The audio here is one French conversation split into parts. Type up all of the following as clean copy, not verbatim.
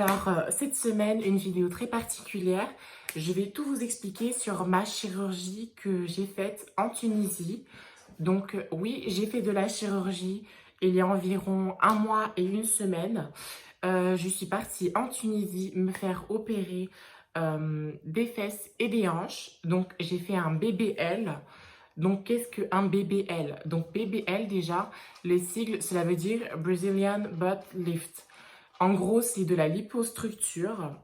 Alors, cette semaine, une vidéo très particulière. Je vais tout vous expliquer sur ma chirurgie que j'ai faite en Tunisie. Donc, oui, j'ai fait de la chirurgie il y a environ un mois et une semaine. Je suis partie en Tunisie me faire opérer des fesses et des hanches. Donc, j'ai fait un BBL. Donc, qu'est-ce qu'un BBL? Donc, BBL, déjà, les sigles, cela veut dire Brazilian Butt Lift. En gros, c'est de la lipostructure,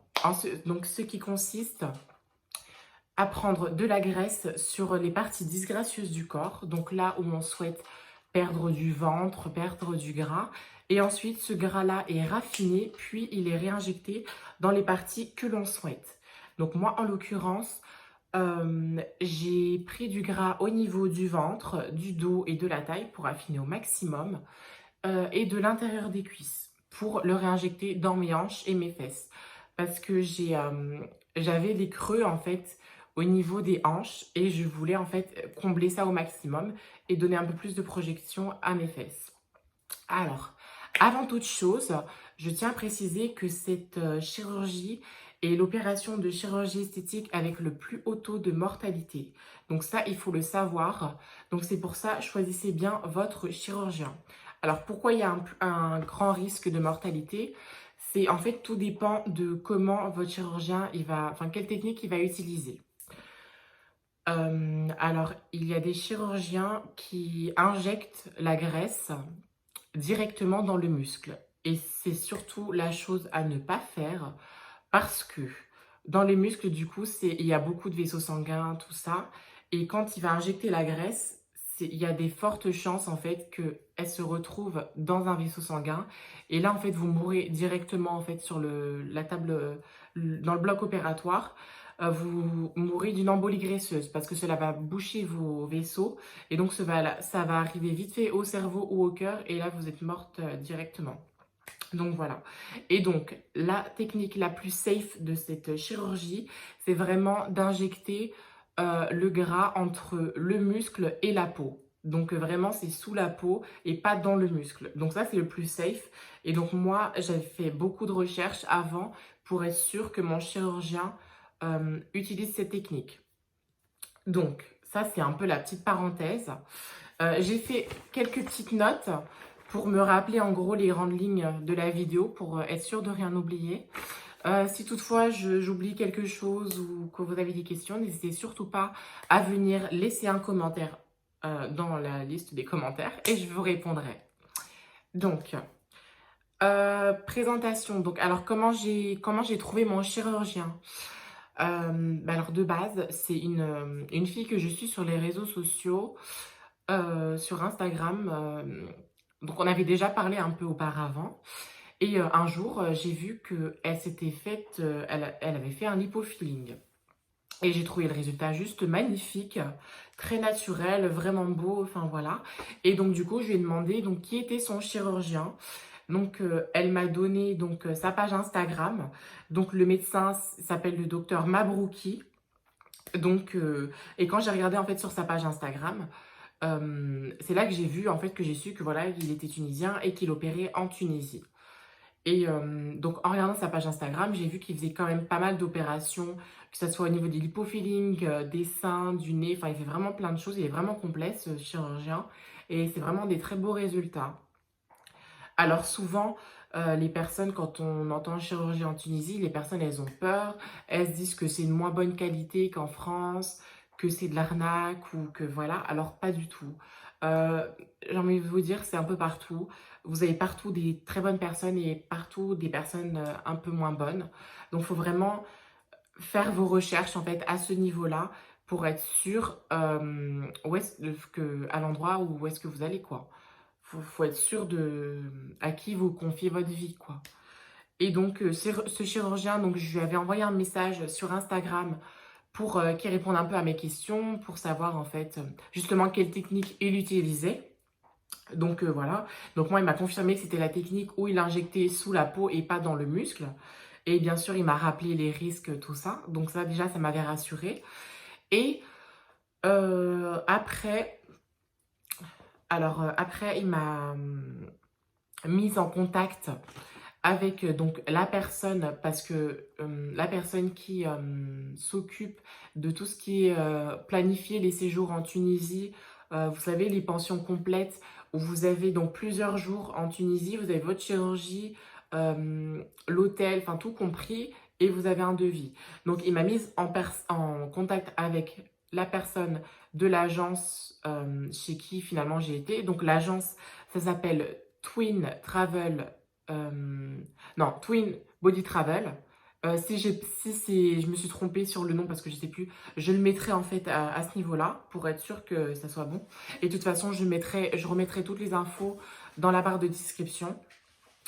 donc ce qui consiste à prendre de la graisse sur les parties disgracieuses du corps, donc là où on souhaite perdre du ventre, perdre du gras, et ensuite ce gras-là est raffiné, puis il est réinjecté dans les parties que l'on souhaite. Donc moi, en l'occurrence, j'ai pris du gras au niveau du ventre, du dos et de la taille pour affiner au maximum, et de l'intérieur des cuisses pour le réinjecter dans mes hanches et mes fesses. Parce que j'avais des creux en fait au niveau des hanches et je voulais en fait combler ça au maximum et donner un peu plus de projection à mes fesses. Alors, avant toute chose, je tiens à préciser que cette chirurgie est l'opération de chirurgie esthétique avec le plus haut taux de mortalité. Donc ça, il faut le savoir. Donc c'est pour ça, choisissez bien votre chirurgien. Alors pourquoi il y a un grand risque de mortalité? C'est en fait tout dépend de comment votre chirurgien, quelle technique il va utiliser. Alors, il y a des chirurgiens qui injectent la graisse directement dans le muscle. Et c'est surtout la chose à ne pas faire parce que dans les muscles, du coup, il y a beaucoup de vaisseaux sanguins, tout ça. Et quand il va injecter la graisse, il y a des fortes chances en fait qu'elle se retrouve dans un vaisseau sanguin. Et là, en fait, vous mourrez directement en fait sur la table, dans le bloc opératoire. Vous mourrez d'une embolie graisseuse parce que cela va boucher vos vaisseaux et donc ça va arriver vite fait au cerveau ou au cœur et là vous êtes morte directement. Donc voilà. Et donc la technique la plus safe de cette chirurgie, c'est vraiment d'injecter le gras entre le muscle et la peau. Donc vraiment c'est sous la peau et pas dans le muscle. Donc ça c'est le plus safe. Et donc moi j'avais fait beaucoup de recherches avant pour être sûre que mon chirurgien utilise cette technique. Donc ça c'est un peu la petite parenthèse. J'ai fait quelques petites notes pour me rappeler en gros les grandes lignes de la vidéo pour être sûre de rien oublier. Si toutefois j'oublie quelque chose ou que vous avez des questions, n'hésitez surtout pas à venir laisser un commentaire dans la liste des commentaires et je vous répondrai. Donc, présentation. Donc, alors comment j'ai trouvé mon chirurgien? Alors de base, c'est une fille que je suis sur les réseaux sociaux, sur Instagram. Donc on avait déjà parlé un peu auparavant. Et un jour, j'ai vu qu'elle s'était faite, elle avait fait un lipofilling. Et j'ai trouvé le résultat juste magnifique, très naturel, vraiment beau, enfin voilà. Et donc du coup, je lui ai demandé donc, qui était son chirurgien. Donc elle m'a donné donc, sa page Instagram. Donc le médecin s'appelle le docteur Mabrouki. Donc, et quand j'ai regardé en fait sur sa page Instagram, c'est là que j'ai vu en fait que j'ai su que voilà, il était tunisien et qu'il opérait en Tunisie. Et donc, en regardant sa page Instagram, j'ai vu qu'il faisait quand même pas mal d'opérations, que ce soit au niveau des lipofillings, des seins, du nez. Enfin, il fait vraiment plein de choses. Il est vraiment complet, ce chirurgien. Et c'est vraiment des très beaux résultats. Alors, souvent, les personnes, quand on entend chirurgie en Tunisie, les personnes, elles ont peur. Elles se disent que c'est une moins bonne qualité qu'en France, que c'est de l'arnaque ou que voilà. Alors, pas du tout. J'ai envie de vous dire, c'est un peu partout. Vous avez partout des très bonnes personnes et partout des personnes un peu moins bonnes. Donc, il faut vraiment faire vos recherches en fait à ce niveau-là pour être sûr à l'endroit où est-ce que vous allez quoi. Faut être sûr de à qui vous confiez votre vie quoi. Et donc ce chirurgien, donc je lui avais envoyé un message sur Instagram pour qu'il réponde un peu à mes questions, pour savoir en fait justement quelle technique il utilisait. Donc voilà, donc moi il m'a confirmé que c'était la technique où il injectait sous la peau et pas dans le muscle. Et bien sûr il m'a rappelé les risques, tout ça. Donc ça déjà ça m'avait rassurée. Et après, après il m'a mise en contact avec donc la personne, parce que la personne qui s'occupe de tout ce qui est planifier les séjours en Tunisie, vous savez, les pensions complètes, où vous avez donc plusieurs jours en Tunisie, vous avez votre chirurgie, l'hôtel, enfin tout compris, et vous avez un devis. Donc il m'a mise en contact avec la personne de l'agence chez qui finalement j'ai été. Donc l'agence, ça s'appelle Twin Travel, non, Twin Body Travel. Si je me suis trompée sur le nom parce que je sais plus, je le mettrai en fait à ce niveau-là pour être sûr que ça soit bon. Et de toute façon, je remettrai toutes les infos dans la barre de description.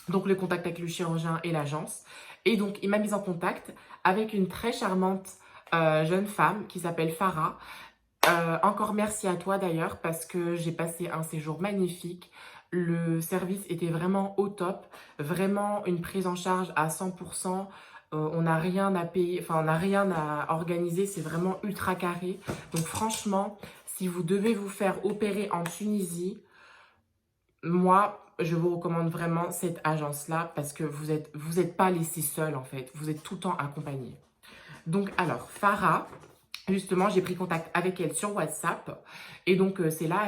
Donc le contact avec le chirurgien et l'agence. Et donc il m'a mise en contact avec une très charmante jeune femme qui s'appelle Farah. Encore merci à toi d'ailleurs parce que j'ai passé un séjour magnifique. Le service était vraiment au top, vraiment une prise en charge à 100%. On n'a rien à payer, enfin on n'a rien à organiser, c'est vraiment ultra carré. Donc franchement, si vous devez vous faire opérer en Tunisie, moi je vous recommande vraiment cette agence-là parce que vous êtes pas laissé seul en fait, vous êtes tout le temps accompagné. Donc alors, Farah, justement, j'ai pris contact avec elle sur WhatsApp. Et donc, c'est là,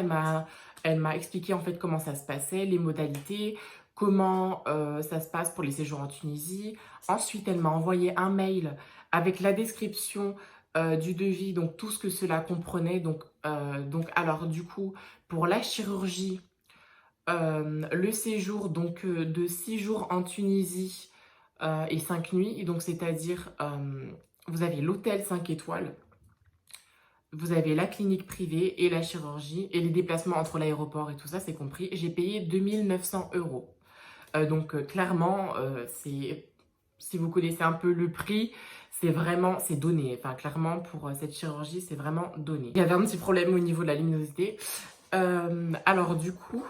elle m'a expliqué en fait comment ça se passait, les modalités, comment ça se passe pour les séjours en Tunisie. Ensuite, elle m'a envoyé un mail avec la description du devis, donc tout ce que cela comprenait. Donc alors, du coup, pour la chirurgie, le séjour donc de 6 jours en Tunisie et 5 nuits, donc c'est-à-dire vous avez l'hôtel 5 étoiles, vous avez la clinique privée et la chirurgie et les déplacements entre l'aéroport et tout ça, c'est compris. J'ai payé 2900 euros. Donc clairement, si vous connaissez un peu le prix, c'est donné. Enfin, clairement, pour cette chirurgie, c'est vraiment donné. Il y avait un petit problème au niveau de la luminosité. Alors du coup,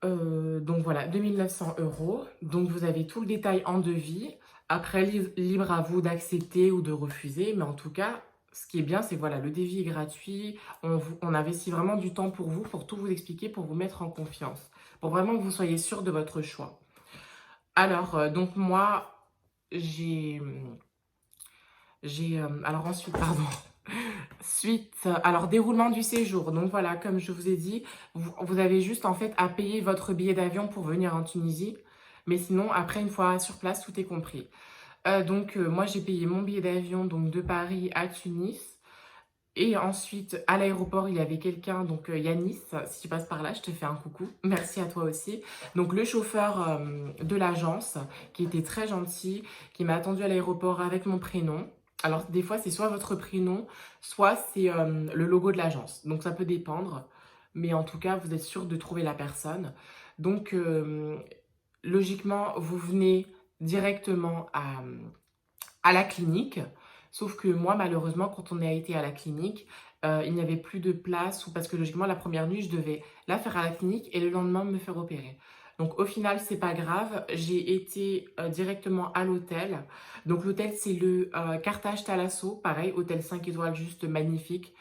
donc voilà, 2900 euros. Donc vous avez tout le détail en devis. Après, libre à vous d'accepter ou de refuser. Mais en tout cas, ce qui est bien, c'est voilà, le devis est gratuit. On investit vraiment du temps pour vous, pour tout vous expliquer, pour vous mettre en confiance. Pour vraiment que vous soyez sûr de votre choix. Alors, donc moi, alors ensuite, pardon. Suite, alors déroulement du séjour. Donc voilà, comme je vous ai dit, vous avez juste en fait à payer votre billet d'avion pour venir en Tunisie. Mais sinon, après, une fois sur place, tout est compris. Moi, j'ai payé mon billet d'avion donc de Paris à Tunis. Et ensuite, à l'aéroport, il y avait quelqu'un, donc Yanis, si tu passes par là, je te fais un coucou. Merci à toi aussi. Donc le chauffeur de l'agence, qui était très gentil, qui m'a attendu à l'aéroport avec mon prénom. Alors des fois, c'est soit votre prénom, soit c'est le logo de l'agence. Donc ça peut dépendre. Mais en tout cas, vous êtes sûr de trouver la personne. Donc logiquement, vous venez directement à la clinique. Sauf que moi, malheureusement, quand on a été à la clinique, il n'y avait plus de place ou parce que logiquement, la première nuit, je devais la faire à la clinique et le lendemain me faire opérer. Donc au final, c'est pas grave. J'ai été directement à l'hôtel. Donc l'hôtel, c'est le Carthage Thalasso, pareil, hôtel 5 étoiles, juste magnifique.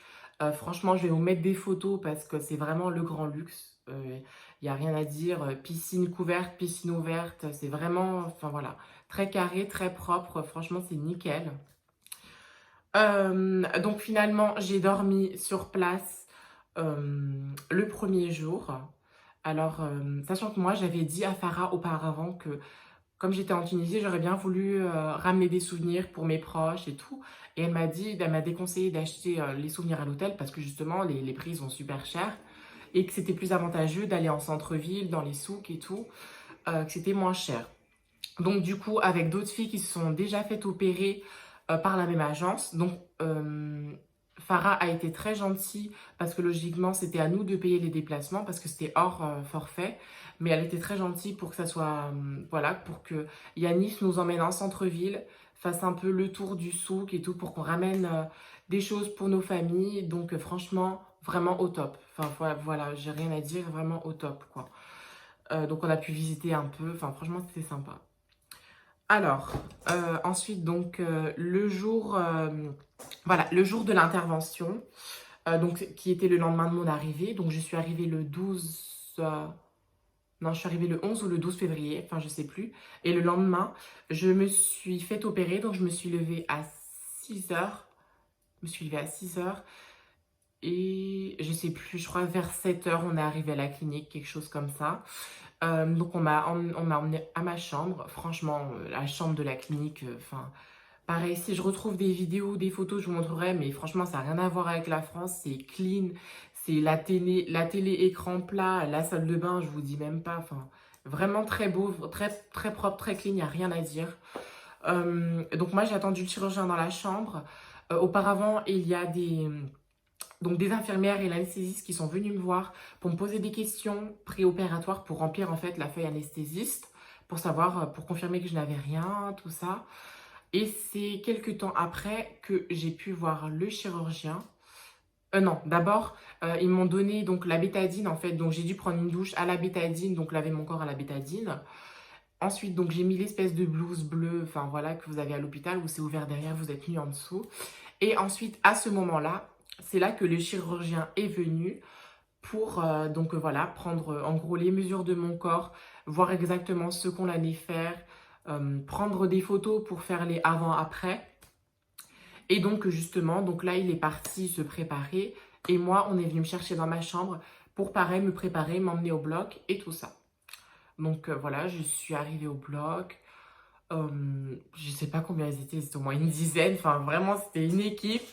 Franchement, je vais vous mettre des photos parce que c'est vraiment le grand luxe. Il n'y a rien à dire. Piscine couverte, piscine ouverte, c'est vraiment, enfin voilà, très carré, très propre. Franchement, c'est nickel. Donc finalement, j'ai dormi sur place le premier jour. Alors, sachant que moi, j'avais dit à Farah auparavant que comme j'étais en Tunisie, j'aurais bien voulu ramener des souvenirs pour mes proches et tout. Et elle m'a déconseillé d'acheter les souvenirs à l'hôtel parce que justement, les prix sont super chers et que c'était plus avantageux d'aller en centre-ville, dans les souks et tout, que c'était moins cher. Donc du coup, avec d'autres filles qui se sont déjà fait opérer par la même agence. Donc Farah a été très gentille parce que logiquement, c'était à nous de payer les déplacements parce que c'était hors forfait. Mais elle était très gentille pour que ça soit, voilà, pour que Yanis nous emmène en centre-ville, fasse un peu le tour du souk et tout pour qu'on ramène des choses pour nos familles. Donc franchement, vraiment au top. Enfin voilà, j'ai rien à dire, vraiment au top quoi. Donc on a pu visiter un peu, enfin franchement c'était sympa. Alors, ensuite, donc, voilà, le jour de l'intervention, donc, qui était le lendemain de mon arrivée. Donc, je suis arrivée le 12, Non, je suis arrivée le 11 ou le 12 février, enfin je sais plus. Et le lendemain, je me suis fait opérer, donc je me suis levée à 6 heures. Je me suis levée à 6 heures et je sais plus, je crois vers 7 heures, on est arrivé à la clinique, quelque chose comme ça. Donc on m'a emmené à ma chambre. Franchement, la chambre de la clinique, enfin, pareil, si je retrouve des vidéos, des photos, je vous montrerai, mais franchement, ça n'a rien à voir avec la France, c'est clean, c'est la télé écran plat, la salle de bain, je vous dis même pas, enfin, vraiment très beau, très, très propre, très clean, il n'y a rien à dire. Donc moi, j'ai attendu le chirurgien dans la chambre. Auparavant, il y a des infirmières et l'anesthésiste qui sont venus me voir pour me poser des questions préopératoires pour remplir en fait la feuille anesthésiste, pour savoir, pour confirmer que je n'avais rien, tout ça. Et c'est quelques temps après que j'ai pu voir le chirurgien. Non, d'abord, ils m'ont donné donc la bétadine en fait, donc j'ai dû prendre une douche à la bétadine, donc laver mon corps à la bétadine. Ensuite, donc j'ai mis l'espèce de blouse bleue, enfin voilà, que vous avez à l'hôpital, où c'est ouvert derrière, vous êtes mis en dessous. Et ensuite, à ce moment-là, c'est là que le chirurgien est venu pour donc voilà, prendre en gros les mesures de mon corps, voir exactement ce qu'on allait faire, prendre des photos pour faire les avant-après. Et donc justement, donc là il est parti se préparer et moi on est venu me chercher dans ma chambre pour pareil me préparer, m'emmener au bloc et tout ça. Donc voilà, je suis arrivée au bloc. Je sais pas combien ils étaient, c'était au moins une dizaine. Enfin vraiment c'était une équipe.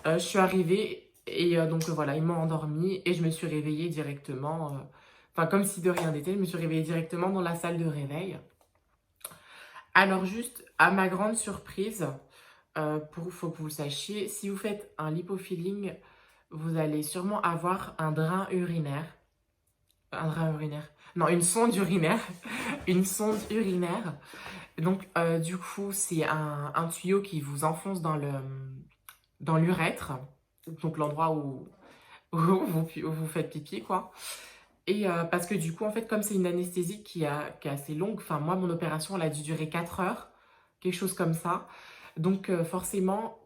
Je suis arrivée et donc voilà, ils m'ont endormie et je me suis réveillée directement. Enfin comme si de rien n'était, je me suis réveillée directement dans la salle de réveil. Alors juste, à ma grande surprise, faut que vous le sachiez, si vous faites un lipofilling, vous allez sûrement avoir un drain urinaire. Un drain urinaire. Non, une sonde urinaire. Une sonde urinaire. Donc, du coup, c'est un tuyau qui vous enfonce dans l'urètre. Donc, l'endroit où vous faites pipi, quoi. Et parce que du coup, en fait, comme c'est une anesthésie qui est assez longue, enfin, moi, mon opération, elle a dû durer 4 heures, quelque chose comme ça. Donc, forcément,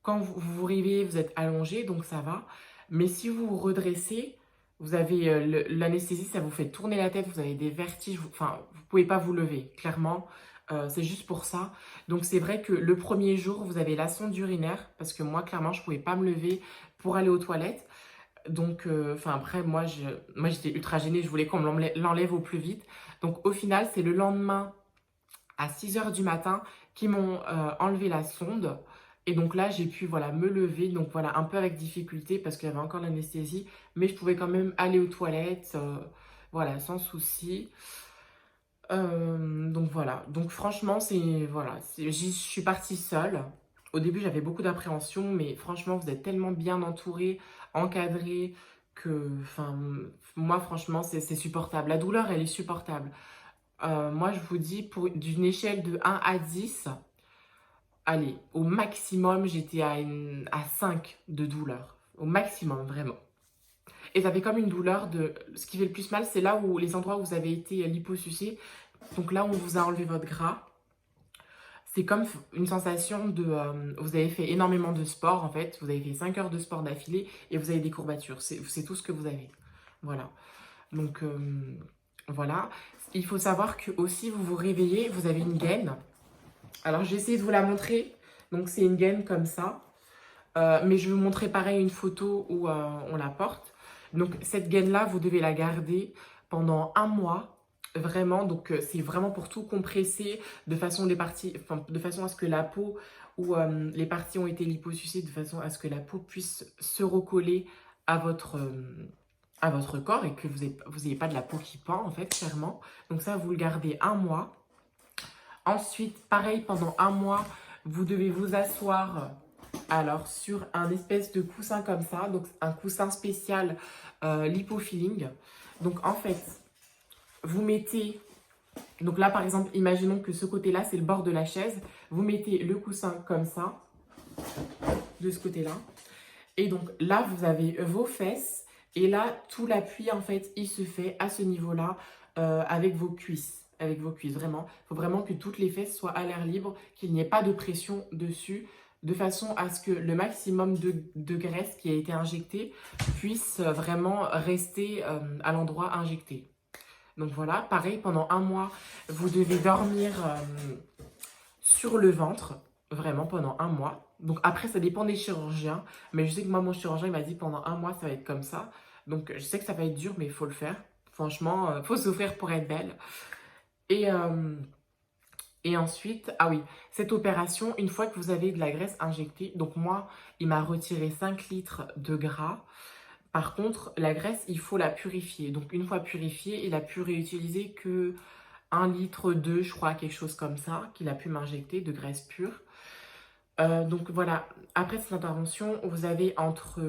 quand vous vous réveillez, vous êtes allongé, donc ça va. Mais si vous vous redressez, vous avez l'anesthésie, ça vous fait tourner la tête, vous avez des vertiges, enfin, vous pouvez pas vous lever, clairement. C'est juste pour ça. Donc, c'est vrai que le premier jour, vous avez la sonde urinaire, parce que moi, clairement, je pouvais pas me lever pour aller aux toilettes. Donc, enfin, après, moi, j'étais ultra gênée, je voulais qu'on me l'enlève au plus vite. Donc, au final, c'est le lendemain, à 6 heures du matin, qu'ils m'ont enlevé la sonde. Et donc là, j'ai pu voilà, me lever, donc voilà, un peu avec difficulté parce qu'il y avait encore l'anesthésie, mais je pouvais quand même aller aux toilettes, voilà, sans souci. Donc voilà, donc franchement, voilà, je suis partie seule. Au début, j'avais beaucoup d'appréhension, mais franchement, vous êtes tellement bien entouré, encadré, que, enfin, moi, franchement, c'est supportable. La douleur, elle est supportable. Moi, je vous dis, d'une échelle de 1 à 10, allez, au maximum, j'étais à 5 de douleur. Au maximum, vraiment. Et ça fait comme une douleur de... Ce qui fait le plus mal, c'est là où les endroits où vous avez été liposucé. Donc là où on vous a enlevé votre gras. C'est comme une sensation de... vous avez fait énormément de sport, en fait. Vous avez fait 5 heures de sport d'affilée et vous avez des courbatures. C'est tout ce que vous avez. Voilà. Donc, voilà. Il faut savoir que aussi, vous vous réveillez, vous avez une gaine. Alors, je vais essayer de vous la montrer. Donc, c'est une gaine comme ça. Mais je vais vous montrer pareil une photo où on la porte. Donc, cette gaine-là, vous devez la garder pendant 1 mois. Vraiment, donc c'est vraiment pour tout compresser de façon, de façon à ce que la peau ou les parties ont été liposucées, de façon à ce que la peau puisse se recoller à votre corps et que vous n'ayez pas de la peau qui pend, en fait, clairement. Donc ça, vous le gardez 1 mois. Ensuite, pareil, pendant 1 mois, vous devez vous asseoir alors sur un espèce de coussin comme ça, donc un coussin spécial lipofilling. Donc en fait, vous mettez, donc là par exemple, imaginons que ce côté-là, c'est le bord de la chaise. Vous mettez le coussin comme ça, de ce côté-là. Et donc là, vous avez vos fesses. Et là, tout l'appui, en fait, il se fait à ce niveau-là avec vos cuisses. Avec vos cuisses, vraiment. Il faut vraiment que toutes les fesses soient à l'air libre, qu'il n'y ait pas de pression dessus, de façon à ce que le maximum de graisse qui a été injectée puisse vraiment rester à l'endroit injecté. Donc voilà, pareil, pendant un mois, vous devez dormir sur le ventre, vraiment pendant un mois. Donc après, ça dépend des chirurgiens, mais je sais que moi, mon chirurgien, il m'a dit pendant un mois, ça va être comme ça. Donc je sais que ça va être dur, mais il faut le faire. Franchement, faut souffrir pour être belle. Et, euh, et ensuite, ah oui, cette opération, une fois que vous avez de la graisse injectée, donc moi, il m'a retiré 5 litres de gras. Par contre, la graisse, il faut la purifier. Donc une fois purifiée, il a pu réutiliser que 1,2 litre, je crois, quelque chose comme ça, qu'il a pu m'injecter de graisse pure. Donc voilà, après cette intervention, vous avez entre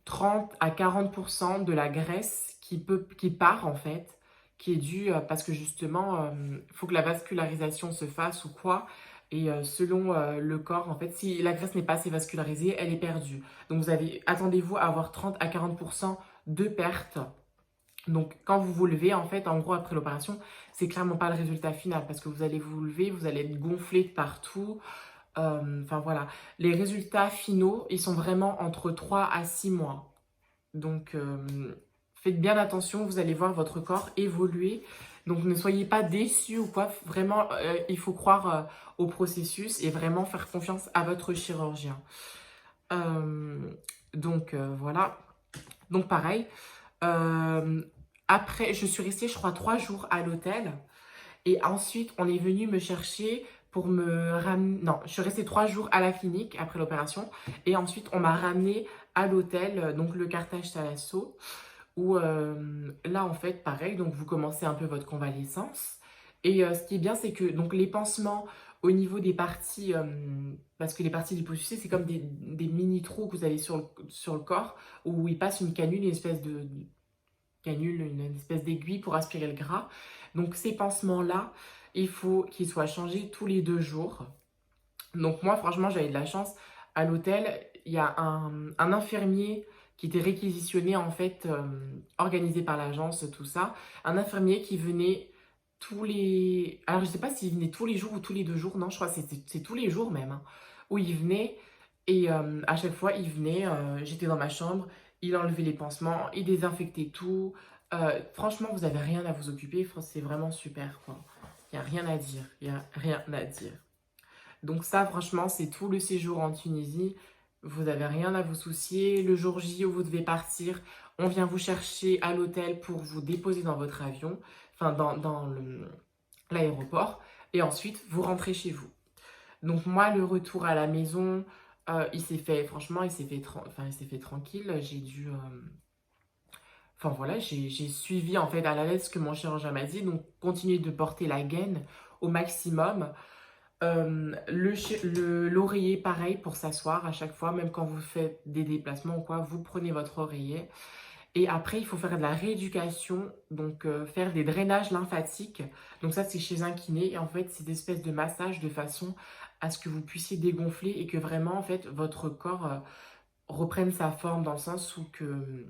30 à 40% de la graisse qui part en fait, qui est due parce que justement, il faut que la vascularisation se fasse ou quoi. Et selon le corps, en fait, si la graisse n'est pas assez vascularisée, elle est perdue. Donc attendez-vous à avoir 30 à 40% de perte. Donc quand vous vous levez, en fait, en gros, après l'opération, c'est clairement pas le résultat final parce que vous allez vous lever, vous allez être gonflé de partout. Enfin voilà, les résultats finaux, ils sont vraiment entre 3 à 6 mois. Donc faites bien attention, vous allez voir votre corps évoluer. Donc ne soyez pas déçus ou quoi, vraiment il faut croire au processus et vraiment faire confiance à votre chirurgien. Euh, voilà, donc pareil. Euh, Après, je suis restée je crois 3 jours à l'hôtel. Et ensuite, on est venu me chercher pour me ramener... Non, je suis restée 3 jours à la clinique après l'opération. Et ensuite, on m'a ramené à l'hôtel, donc le Carthage Thalasso, où là, en fait, pareil, donc vous commencez un peu votre convalescence. Et ce qui est bien, c'est que donc les pansements au niveau des parties, parce que les parties liposucées, c'est comme des mini-trous que vous avez sur le corps, où il passe une canule, une espèce de canule, une espèce d'aiguille pour aspirer le gras. Donc ces pansements-là, il faut qu'ils soient changés tous les 2 jours. Donc moi, franchement, j'avais de la chance. À l'hôtel, il y a un infirmier qui était réquisitionné, en fait, organisé par l'agence, tout ça. Un infirmier qui venait tous les... Alors, je sais pas s'il venait tous les jours ou tous les 2 jours. Non, je crois que c'est tous les jours même, hein, où il venait. Et à chaque fois, il venait, j'étais dans ma chambre, il enlevait les pansements, il désinfectait tout. Franchement, vous avez rien à vous occuper. C'est vraiment super, quoi. Il n'y a rien à dire. Il n'y a rien à dire. Donc ça, franchement, c'est tout le séjour en Tunisie. Vous n'avez rien à vous soucier. Le jour J où vous devez partir, on vient vous chercher à l'hôtel pour vous déposer dans votre avion, enfin dans l'aéroport. Et ensuite, vous rentrez chez vous. Donc moi, le retour à la maison, il s'est fait, franchement, il s'est fait tranquille. J'ai dû... Enfin voilà, j'ai suivi en fait à la lettre ce que mon chirurgien m'a dit. Donc continuez de porter la gaine au maximum. L'oreiller, pareil, pour s'asseoir à chaque fois, même quand vous faites des déplacements ou quoi, vous prenez votre oreiller. Et après, il faut faire de la rééducation, donc faire des drainages lymphatiques. Donc ça, c'est chez un kiné. Et en fait, c'est des espèces de massages de façon à ce que vous puissiez dégonfler et que vraiment, en fait, votre corps reprenne sa forme dans le sens où que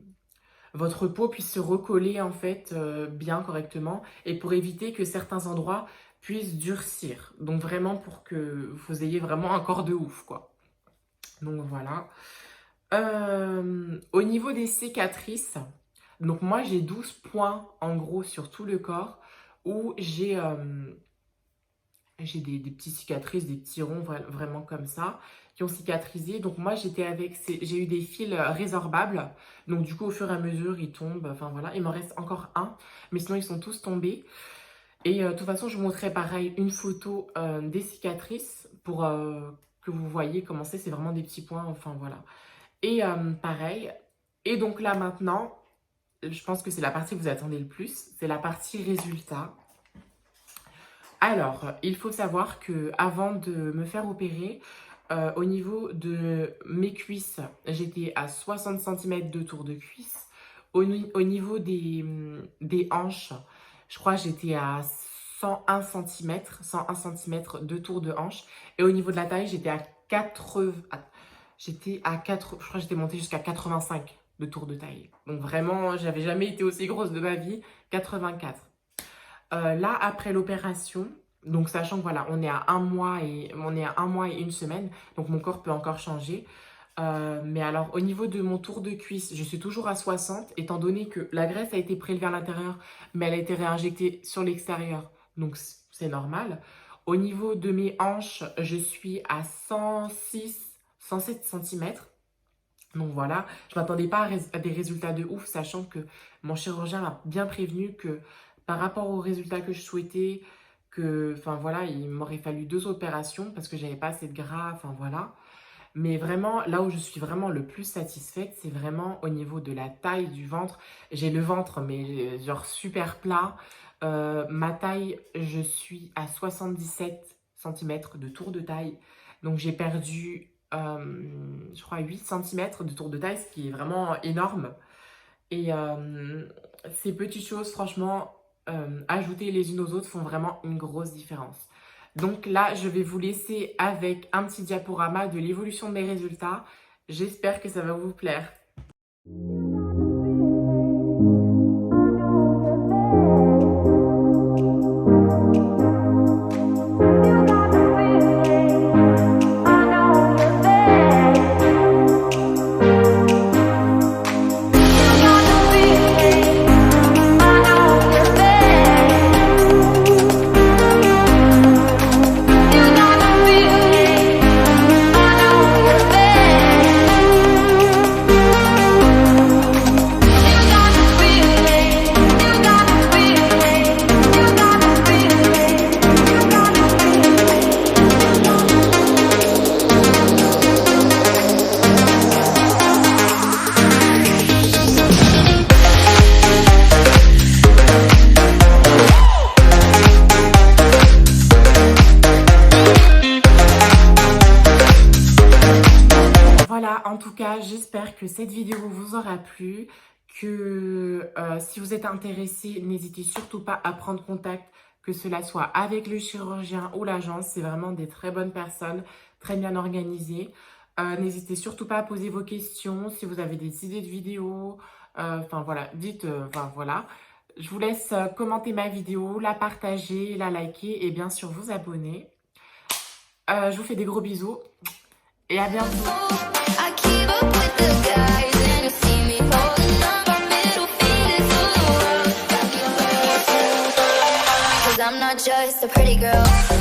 votre peau puisse se recoller, en fait, bien, correctement. Et pour éviter que certains endroits puisse durcir. Donc vraiment pour que vous ayez vraiment un corps de ouf, quoi. Donc voilà. Au niveau des cicatrices, donc moi j'ai 12 points en gros sur tout le corps où j'ai des petites cicatrices, des petits ronds vraiment comme ça qui ont cicatrisé. Donc moi j'ai eu des fils résorbables. Donc du coup au fur et à mesure ils tombent. Enfin voilà, il m'en reste encore un. Mais sinon ils sont tous tombés. Et de toute façon, je vous montrerai pareil une photo des cicatrices pour que vous voyez comment c'est. C'est vraiment des petits points, enfin voilà. Et pareil. Et donc là maintenant, je pense que c'est la partie que vous attendez le plus. C'est la partie résultat. Alors, il faut savoir que avant de me faire opérer, au niveau de mes cuisses, j'étais à 60 cm de tour de cuisse. Au niveau des hanches, je crois que j'étais à 101 cm de tour de hanche. Et au niveau de la taille, j'étais à 80, je crois que j'étais montée jusqu'à 85 de tour de taille. Donc vraiment, j'avais jamais été aussi grosse de ma vie, 84. Là, après l'opération, donc sachant que voilà, on est à un mois et 1 semaine, donc mon corps peut encore changer. Mais alors, au niveau de mon tour de cuisse, je suis toujours à 60, étant donné que la graisse a été prélevée à l'intérieur, mais elle a été réinjectée sur l'extérieur. Donc, c'est normal. Au niveau de mes hanches, je suis à 106, 107 cm. Donc voilà, je ne m'attendais pas à des résultats de ouf, sachant que mon chirurgien m'a bien prévenu que par rapport aux résultats que je souhaitais, enfin voilà, il m'aurait fallu 2 opérations parce que j'avais pas assez de gras, enfin voilà. Mais vraiment, là où je suis vraiment le plus satisfaite, c'est vraiment au niveau de la taille du ventre. J'ai le ventre, mais genre super plat. Ma taille, je suis à 77 cm de tour de taille. Donc j'ai perdu, je crois, 8 cm de tour de taille, ce qui est vraiment énorme. Et ces petites choses, franchement, ajoutées les unes aux autres, font vraiment une grosse différence. Donc là, je vais vous laisser avec un petit diaporama de l'évolution de mes résultats. J'espère que ça va vous plaire. En tout cas, j'espère que cette vidéo vous aura plu, que si vous êtes intéressé, n'hésitez surtout pas à prendre contact, que cela soit avec le chirurgien ou l'agence. C'est vraiment des très bonnes personnes, très bien organisées. N'hésitez surtout pas à poser vos questions, si vous avez des idées de vidéos, enfin voilà, dites, enfin voilà. Je vous laisse commenter ma vidéo, la partager, la liker et bien sûr vous abonner. Je vous fais des gros bisous et à bientôt. I'm not just a pretty girl.